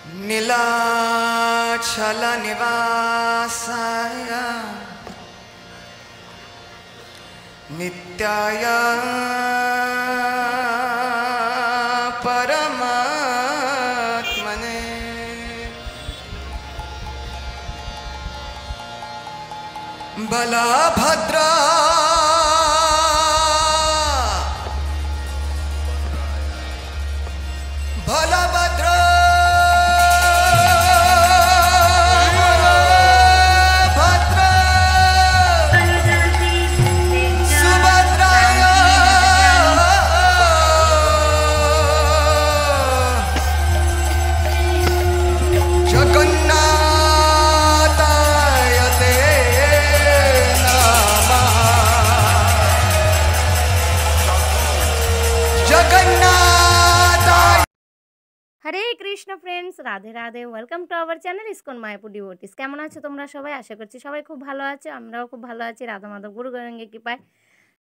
नीलाचलनिवासाय नित्याय परमात्मने Balabhadra Hare Krishna friends Radhe Radhe welcome to our channel ISKCON Mayapur devotees केमन आछो तोमरा सबाई आशा करछि सबाई खूब भालो आछो आमराओ खूब भालो आछि राधा माधव गुरु गौरांगी कृपाय।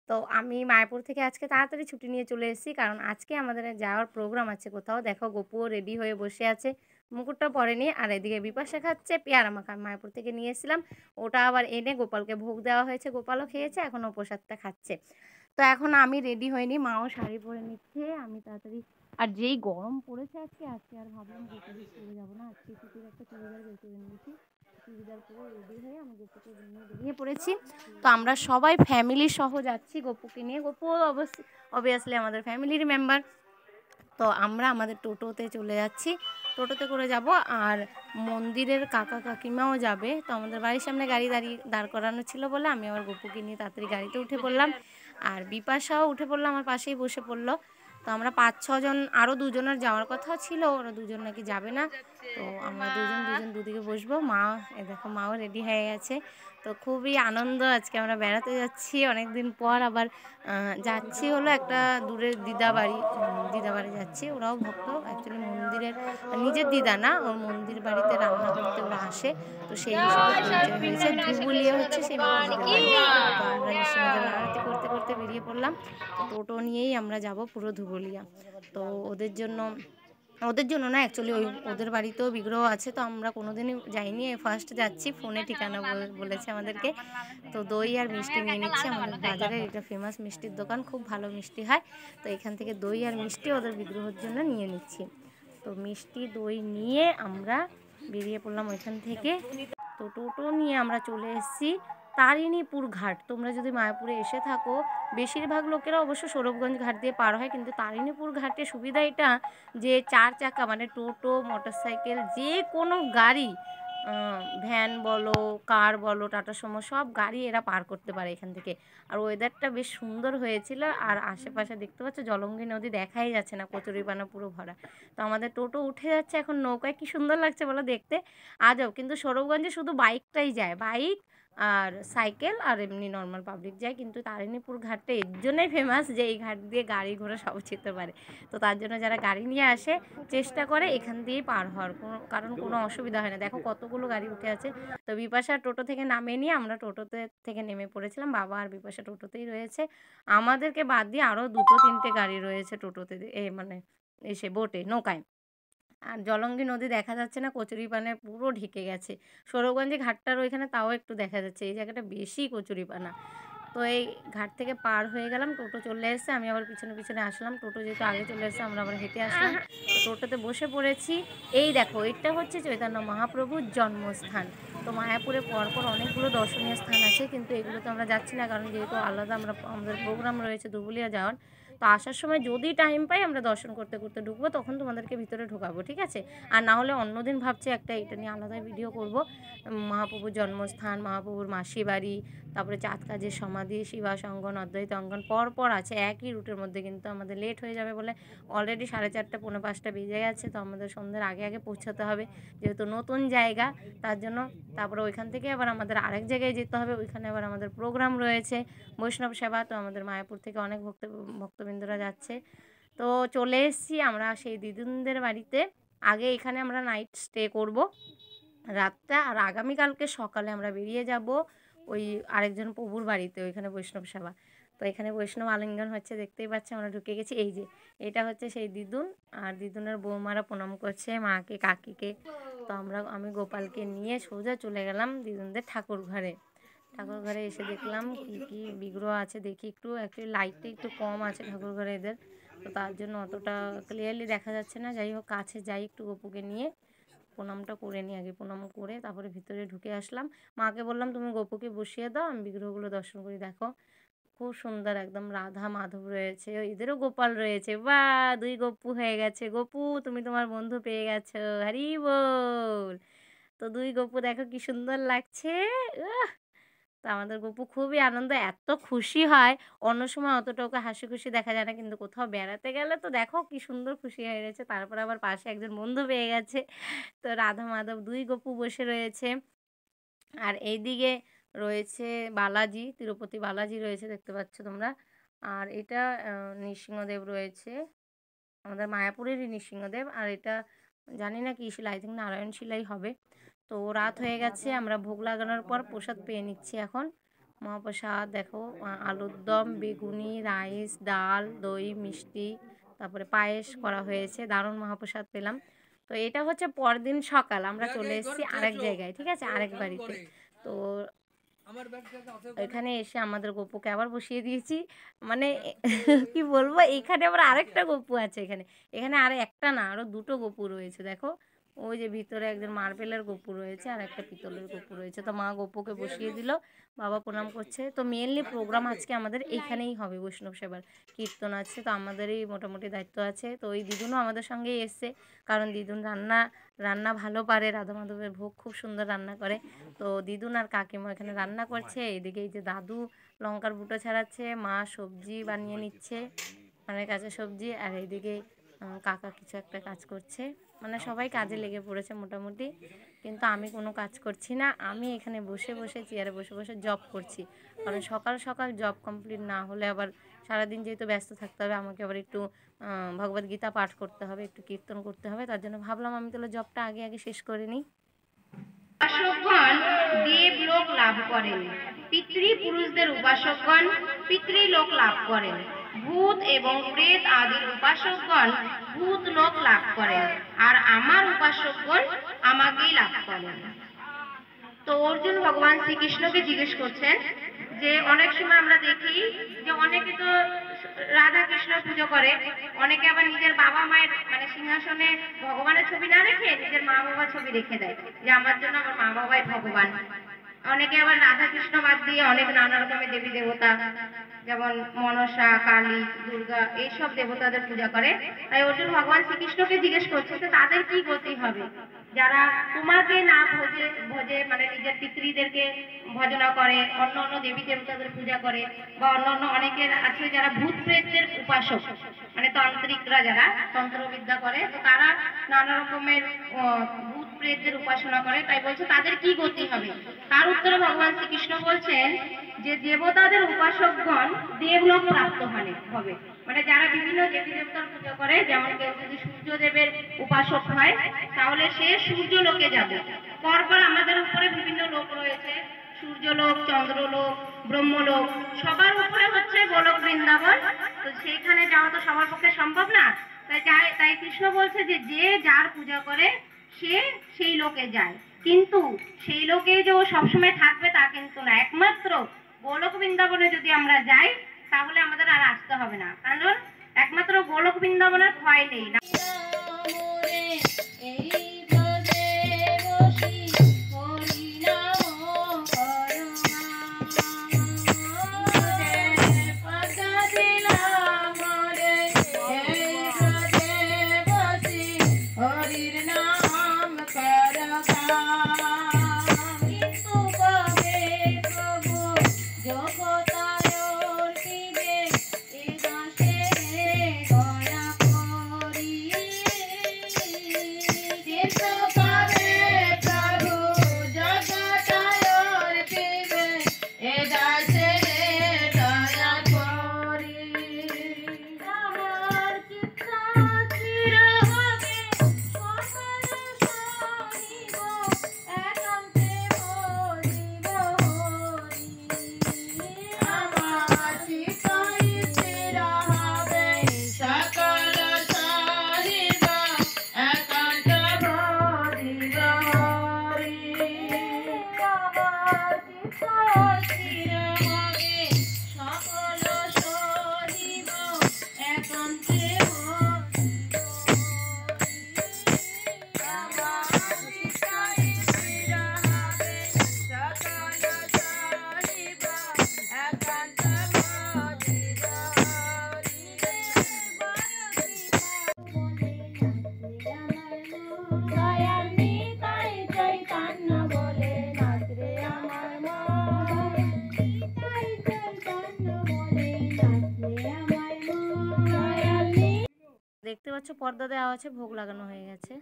तो आमी मायापुर थेके आजके ताड़ाताड़ी छुट्टी निये चले एसेछि कारण आजके आमादेर जाओयार प्रोग्राम आछे कोथाओ। देखो गपुओ रेडी हये बसे आछे मुकुटटा परेनि आर एदिके बिपाशा खाচ্ছে पेयारा माखा मायापुर थेके निये एसेছিলাম ওটা আবার এনে গোপালকে ভোগ দেওয়া হয়েছে গোপালও খেয়েছে এখনো প্রসাদটা খাচ্ছে। তো এখন আমি রেডি হইনি মাও শাড়ি পরে নিচ্ছে আমি তাড়াতাড়ি আর যেই গরম পড়েছে আজকে আর ভাবলাম গোপুকে পরে যাবো না আজকে সুতির একটা চুড়িদার বের করে নিয়েছি চুড়িদার পরে রেডি হয়ে আমি গোপুকে নিয়ে বেরিয়ে পড়েছি। তো আমরা সবাই ফ্যামিলি সহ যাচ্ছি গোপুকে নিয়ে গোপু অবভিয়াসলি আমাদের ফ্যামিলির মেম্বার। তো আমরা আমাদের টোটোতে চলে যাচ্ছি টোটোতে করে যাব আর মন্দিরের কাকা কাকিমাও যাবে। তো আমাদের বাড়ির সামনে গাড়ি দাঁড় করানো ছিল বলে আমি আবার গোপুকে নিয়ে তাড়াতাড়ি গাড়িতে উঠে পড়লাম আর বিপাশাও উঠে পড়লো আমার পাশেই বসে পড়লো। তো আমরা 5-6 জন আরও দুজনের যাওয়ার কথা ছিল ওরা দুজন নাকি যাবে না। তো আমরা দুজন দুদিকে বসবো মা দেখো মাও রেডি হয়ে গেছে। তো খুবই আনন্দ আজকে আমরা বেড়াতে যাচ্ছি অনেক দিন পর আবার যাচ্ছি হলো একটা দূরের দিদাবাড়ি যাচ্ছি ওরাও ভক্ত অ্যাকচুয়ালি মন্দিরের নিজের দিদা না ওর মন্দির বাড়িতে রান্না করতে ওরা আসে। তো সেই হিসেবে পরিচয় হয়েছে ধুবুলিয়া হচ্ছে সেই মাতাজিদের বাড়ি। তো আমরা নিঃসন্দেহে আরতি করতে করতে বেরিয়ে পড়লাম। তো টোটো নিয়েই আমরা যাব পুরো ধুবুলিয়া। তো ওদের জন্য না অ্যাকচুয়ালি ওদের বাড়িতেও বিগ্রহ আছে তো আমরা কোনোদিনই যাইনি ফার্স্ট যাচ্ছি ফোনে ঠিকানা বলেছে আমাদেরকে। তো দই আর মিষ্টি নিয়ে নিচ্ছি আমাদের বাজারের এটা ফেমাস মিষ্টির দোকান খুব ভালো মিষ্টি হয়। তো এখান থেকে দই আর মিষ্টি ওদের বিগ্রহের জন্য নিয়ে নিচ্ছি। তো মিষ্টি দই নিয়ে আমরা বেরিয়ে পড়লাম ওইখান থেকে। তো টোটো নিয়ে আমরা চলে এসেছি তারিণীপুর ঘাট। তোমরা যদি মায়াপুরে এসে থাকো বেশিরভাগ লোকেরা অবশ্য সৌরভগঞ্জ ঘাট দিয়ে পার হয় কিন্তু তারিণীপুর ঘাটে সুবিধা এটা যে 4 চাকা মানে টোটো মোটরসাইকেল যে কোনো গাড়ি ভ্যান বলো কার বলো টাটা সুমো সব গাড়ি এরা পার করতে পারে এখান থেকে। আর ওয়েদারটা বেশ সুন্দর হয়েছিল আর আশেপাশে দেখতে পাচ্ছ জলঙ্গি নদী দেখাই যাচ্ছে না কচুরিপানা পুরো ভরা। তো আমাদের টোটো উঠে যাচ্ছে এখন নৌকায় কি সুন্দর লাগছে বলো দেখতে আজও। কিন্তু সৌরভগঞ্জে শুধু বাইকটাই যায় বাইক আর সাইকেল আর এমনি নর্মাল পাবলিক যায় কিন্তু তারিণীপুর ঘাটটা এর জন্যই ফেমাস যে এই ঘাট দিয়ে গাড়ি ঘোড়া সব যেতে পারে। তো তার জন্য যারা গাড়ি নিয়ে আসে চেষ্টা করে এখান দিয়েই পার হওয়ার কারণ কোনো অসুবিধা হয় না। দেখো কতগুলো গাড়ি উঠে আছে। তো বিপাশা টোটো থেকে নামিয়ে নিয়ে আমরা টোটোতে থেকে নেমে পড়েছিলাম বাবা আর বিপাশা টোটোতেই রয়েছে আমাদেরকে বাদ দিয়ে আরও 2-3টে গাড়ি রয়েছে টোটোতে মানে এসে বোটে নৌকায়। আর জলঙ্গি নদী দেখা যাচ্ছে না কচুরিপানায় পুরো ঢেকে গেছে। সৌরভগঞ্জে ঘাটটার ওইখানে তাও একটু দেখা যাচ্ছে এই জায়গাটা বেশি কচুরিপানা। তো এই ঘাট থেকে পার হয়ে গেলাম টোটো চলে এসেছে আমি আবার পিছনে আসলাম টোটো যেহেতু আগে চলে এসেছে আমরা আবার হেঁটে আসলাম। তো টোটোতে বসে পড়েছি। এই দেখো এটা হচ্ছে চৈতন্য মহাপ্রভুর জন্মস্থান। তো মায়াপুরে পরপর অনেকগুলো দর্শনীয় স্থান আছে কিন্তু এগুলোতে আমরা যাচ্ছি না কারণ যেহেতু আলাদা আমাদের প্রোগ্রাম রয়েছে ধুবুলিয়া যাওয়ার। তো আসার সময় যদি টাইম পাই আমরা দর্শন করতে করতে ঢুকবো তখন তোমাদেরকে ভিতরে ঢোকাবো ঠিক আছে। আর না হলে অন্যদিন ভাবছি একটা এটা নিয়ে আলাদা ভিডিও করব মহাপ্রভুর জন্মস্থান মহাপ্রভুর মাসি বাড়ি তারপরে চাঁদ কাজের সমাধি শিবাস অঙ্গন অদ্বৈত অঙ্গন পরপর আছে একই রুটের মধ্যে কিন্তু আমাদের লেট হয়ে যাবে বলে অলরেডি 4:30 4:45 বেজে গেছে। তো আমাদের সন্ধ্যের আগে আগে পৌঁছাতে হবে যেহেতু নতুন জায়গা তার জন্য। তারপরে ওইখান থেকে আবার আমাদের আরেক জায়গায় যেতে হবে ওইখানে আবার আমাদের প্রোগ্রাম রয়েছে বৈষ্ণব সেবা। তো আমাদের মায়াপুর থেকে অনেক ভক্তবৃন্দরা যাচ্ছে। তো চলে এসেছি আমরা সেই দিদুনদের বাড়িতে। আগে এখানে আমরা নাইট স্টে করব রাতটা আর আগামীকালকে সকালে আমরা বেরিয়ে যাব ওই আরেকজন প্রভুর বাড়িতে ওইখানে বৈষ্ণব সেবা। তো এখানে বৈষ্ণব আলিঙ্গন হচ্ছে, দেখতেই পাচ্ছি আমরা ঢুকে গেছি। এই যে এটা হচ্ছে সেই দিদুন, আর দিদুনের বৌমারা প্রণাম করছে মাকে কাকিকে। তো আমি গোপালকে নিয়ে সোজা চলে গেলাম দিদুনদের ঠাকুর ঘরে। ঠাকুর ঘরে এসে দেখলাম কি কি বিগ্রহ আছে, দেখি একটু অ্যাকচুয়ালি লাইটটা একটু কম আছে ঠাকুর ঘরে এদের, তো তার জন্য অতটা ক্লিয়ারলি দেখা যাচ্ছে না। যাই হোক কাছে যাই একটু গপুকে নিয়ে প্রণামটা করে নিই, আগে প্রণাম করে তারপরে ভিতরে ঢুকে আসলাম। মাকে বললাম তুমি গপুকে বসিয়ে দাও, আমি বিগ্রহগুলো দর্শন করি। দেখো খুব সুন্দর একদম রাধা মাধব রয়েছে, এদেরও গোপাল রয়েছে। বা 2 গপ্পু হয়ে গেছে। গপু তুমি তোমার বন্ধু পেয়ে গেছো, হরি বল। তো 2 গপ্পু দেখো কি সুন্দর লাগছে। তো আমাদের গপু খুবই আনন্দ, এত খুশি হয়। অন্য সময় অতটা ওকে হাসি খুশি দেখা যায় না, কিন্তু কোথাও বেড়াতে গেলে তো দেখো কি সুন্দর খুশি হয়ে গেছে। তারপর আবার পাশে একজন বন্ধু পেয়ে গেছে। তো রাধা মাধব 2 গপু বসে রয়েছে। আর এইদিকে রয়েছে বালাজি, তিরুপতি বালাজি রয়েছে, দেখতে পাচ্ছ তোমরা। আর এটা নৃসিংহদেব রয়েছে, আমাদের মায়াপুরেরই নৃসিংহদেব। আর এটা জানি না কি শিলা, আই থিঙ্ক নারায়ণ শিলাই হবে। তো রাত হয়ে গেছে, আমরা ভোগ লাগানোর পর প্রসাদ পেয়ে নিচ্ছি এখন। মহাপ্রসাদ দেখো, আলুর দম, বেগুনি, রাইস, ডাল, দই, মিষ্টি, তারপরে পায়েস করা হয়েছে। দারুণ মহাপ্রসাদ পেলাম। তো এটা হচ্ছে পরদিন সকাল, আমরা চলে এসেছি আরেক জায়গায়, ঠিক আছে, আরেক বাড়িতে। তো এখানে এসে আমাদের গপুকে আবার বসিয়ে দিয়েছি। মানে কি বলবো, এখানে আবার আরেকটা গপু আছে। এখানে এখানে আর একটা না, আরও 2টো গপু রয়েছে। দেখো ওই যে ভিতরে একজন মার্বেলের গপু রয়েছে আর একটা পিতলের গপু রয়েছে। তো মা গপুকে বসিয়ে দিল, বাবা প্রণাম করছে। তো মেনলি প্রোগ্রাম আজকে আমাদের এইখানেই হবে, বৈষ্ণব সেবার কীর্তন আছে, তো আমাদেরই মোটামুটি দায়িত্ব আছে। তো ওই দিদুনও আমাদের সঙ্গেই এসছে, কারণ দিদুন রান্না ভালো পারে, রাধা মাধবের ভোগ খুব সুন্দর রান্না করে। তো দিদুন আর কাকিমা এখানে রান্না করছে। এদিকে এই যে দাদু লঙ্কার বুটো ছাড়াচ্ছে, মা সবজি বানিয়ে নিচ্ছে, মানে কাঁচা সবজি। আর এইদিকে কাকা কিছু একটা কাজ করছে, মানে সবাই কাজে লেগে পড়েছে মোটামুটি। কিন্তু আমি কোনো কাজ করছি না, আমি এখানে বসে বসে চেয়ারে বসে বসে জব করছি। কারণ সকাল সকাল জব কমপ্লিট না হলে আবার সারাদিন যেহেতু ব্যস্ত থাকতে হবে, আমাকে আবার একটু ভগবদ্গীতা পাঠ করতে হবে, একটু কীর্তন করতে হবে। তার জন্য ভাবলাম আমি তাহলে জবটা আগে আগে শেষ করে নিই। উপাসকগণ দেবলোক লাভ করেন, পিতৃপুরুষদের উপাসকগণ পিতৃলোক লাভ করেন, ভূত এবং প্রেত আদির উপাসকগণ ভূতলোক লাভ করেন, আর আমার উপাসকগণ আমাকেই লাভ করেন। তো অর্জুন ভগবান শ্রীকৃষ্ণকে জিজ্ঞেস করছেন যে অনেক সময় আমরা দেখি যে অনেকে তো রাধা কৃষ্ণ পুজো করে, অনেকে আবার নিজের বাবা মায়ের মানে সিংহাসনে ভগবানের ছবি না রেখে নিজের মা বাবার ছবি রেখে দেয়, যে আমার জন্য আমার মা বাবাই ভগবান। অনেকে আবার রাধা কৃষ্ণ বাদ দিয়ে অনেক নানা রকমের দেবী দেবতা, যেমন মনসা, কালী, দুর্গা, এইসব দেবতাদের পূজা করে। তাই অর্জুন ভগবান শ্রীকৃষ্ণকে জিজ্ঞেস করছে যে তাদের কি গতি হবে, যারা তোমাকে না ভোজে মানে নিজের পিতৃদেরকে ভজনা করে, অন্য অন্য দেবী দেবতাদের পূজা করে, বা অন্য অনেকের আছে যারা ভূত প্রেতদের উপাসক, মানে তান্ত্রিকরা যারা তন্ত্রবিদ্যা করে, তো তারা নানা রকমের ভূত প্রেতদের উপাসনা করে। তাই বলছে তাদের কি গতি হবে। তার উত্তরে ভগবান শ্রীকৃষ্ণ বলছেন যে দেবতাদের উপাসকগণ দেবলোক প্রাপ্ত হবে, মানে যারা বিভিন্ন দেবী দেবতার পূজা করে, যেমন কেউ যদি সূর্যদেবের উপাসক হয় তাহলে সে সূর্যলোকে যাবে। পরপর আমাদের উপরে বিভিন্ন লোক রয়েছে, সূর্যলোক, চন্দ্রলোক, ব্রহ্মলোক, সবার উপরে হচ্ছে গোলক বৃন্দাবন। তো সেখানে যাওয়া তো সবার পক্ষে সম্ভব না, তাই কৃষ্ণ বলছে যে যে যার পূজা করে সে সেই লোকে যায়, কিন্তু সেই লোকে যে ও সবসময় থাকবে তা কিন্তু না। একমাত্র গোলক বৃন্দাবনে যদি আমরা যাই তাহলে আমাদের আর আসতে হবে না, কারণ একমাত্র গোলক বৃন্দাবনের ক্ষয় নেই না। পর্দা দেওয়া আছে, ভোগ লাগানো হয়ে গেছে।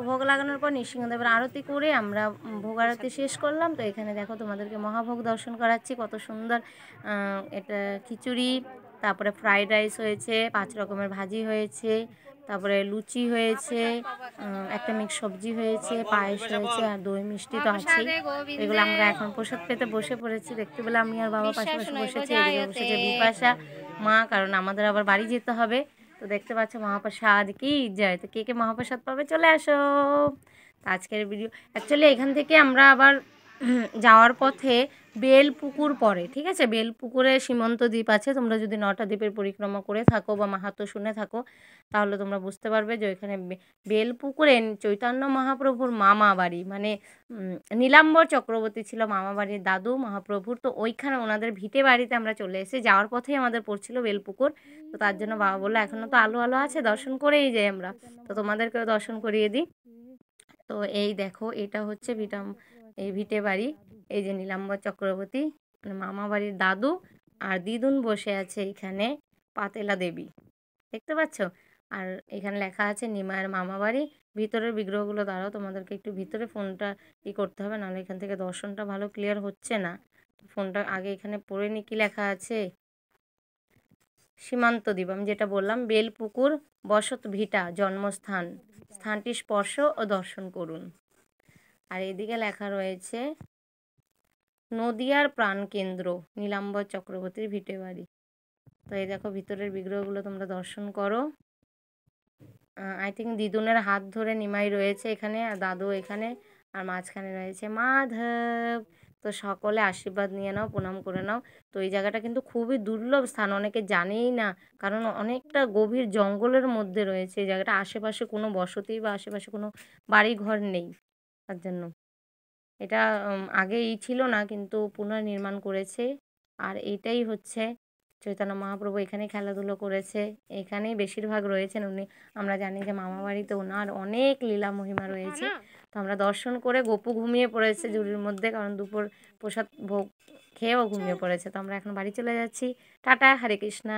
ভোগ লাগানোর পর নৃসিংহদেবের আরতি করে আমরা ভোগ আরতি শেষ করলাম। তো এখানে দেখো তোমাদেরকে মহাভোগ দর্শন করাচ্ছি, কত সুন্দর। এটা খিচুড়ি, তারপরে ফ্রাইড রাইস হয়েছে, 5 রকমের ভাজি হয়েছে, তারপরে লুচি হয়েছে, একটা মিক্স সবজি হয়েছে, পায়েস হয়েছে, আর দই মিষ্টি তো আছেই। এগুলো আমরা এখন প্রসাদ পেতে বসে পড়েছি। দেখতে পেলে আমি আর বাবা পাশাপাশি বসেছি, এদিকে বসেছে বিপাশা মা, কারণ আমাদের আবার বাড়ি যেতে হবে। তো দেখতে পাচ্ছ মহাপ্রসাদ কি যায়। তো কে কে মহাপ্রসাদ পাবে চলে আসো। তো আজকের ভিডিও অ্যাকচুয়ালি এখান থেকে আমরা আবার যাওয়ার পথে বেলপুকুর পড়ে, ঠিক আছে। বেলপুকুরে সীমন্ত দ্বীপ আছে। তোমরা যদি 9টা দ্বীপের পরিক্রমা করে থাকো বা মাহাত্ম্য শুনে থাকো তাহলে তোমরা বুঝতে পারবে যে ওইখানে বেলপুকুরে চৈতন্য মহাপ্রভুর মামা বাড়ি, মানে নীলাম্বর চক্রবর্তী ছিল মামা বাড়ির দাদু মহাপ্রভুর। তো ওইখানে ওনাদের ভিটে বাড়িতে আমরা চলে এসেছি। যাওয়ার পথেই আমাদের পড়ছিল বেলপুকুর। তো তার জন্য বাবা বললো এখনও তো আলো আলো আছে, দর্শন করেই যাই আমরা। তো তোমাদেরকেও দর্শন করিয়ে দিই। তো এই দেখো এটা হচ্ছে এই ভিটে বাড়ি। এই যে নীলাম্বর চক্রবর্তী মানে মামা বাড়ির দাদু আর দিদুন বসে আছে এখানে পাতেলা দেবী, দেখতে পাচ্ছ। আর এখানে লেখা আছে নিমায়ের মামা বাড়ি। ভিতরের বিগ্রহগুলো দাঁড়াও, তোমাদেরকে একটু ভিতরে ফোনটা করতে হবে, নাহলে এখান থেকে দর্শনটা ভালো ক্লিয়ার হচ্ছে না। ফোনটা আগে এখানে পড়ে নি, কি লেখা আছে। সীমান্ত দ্বীপ আমি যেটা বললাম, বেলপুকুর বসত ভিটা জন্মস্থান, স্থানটি স্পর্শ ও দর্শন করুন। আর এদিকে লেখা রয়েছে নদিয়ার প্রাণকেন্দ্র নীলাম্বর চক্রবর্তীর ভিটে বাড়ি। তো এই দেখো ভিতরের বিগ্রহগুলো তোমরা দর্শন করো। আই থিঙ্ক দিদুনের হাত ধরে নিমাই রয়েছে এখানে, আর দাদু এখানে, আর মাঝখানে রয়েছে মাধব। তো সকলে আশীর্বাদ নিয়ে নাও, প্রণাম করে নাও। তো এই জায়গাটা কিন্তু খুবই দুর্লভ স্থান, অনেকে জানেই না, কারণ অনেকটা গভীর জঙ্গলের মধ্যে রয়েছে এই জায়গাটা। আশেপাশে কোনো বসতি বা আশেপাশে কোনো বাড়ি ঘর নেই, তার জন্য এটা আগেই ছিল না, কিন্তু পুনর্নির্মাণ করেছে। আর এইটাই হচ্ছে চৈতন্য মহাপ্রভু এখানেই খেলাধুলো করেছে, এখানেই বেশিরভাগ রয়েছেন উনি। আমরা জানি যে মামা বাড়িতে ওনার অনেক লীলা মহিমা রয়েছে। তো আমরা দর্শন করে গপু ঘুমিয়ে পড়েছে ঝুড়ির মধ্যে, কারণ দুপুর প্রসাদ ভোগ খেয়েও ঘুমিয়ে পড়েছে। তো আমরা এখন বাড়ি চলে যাচ্ছি। টাটা, হরে কৃষ্ণা।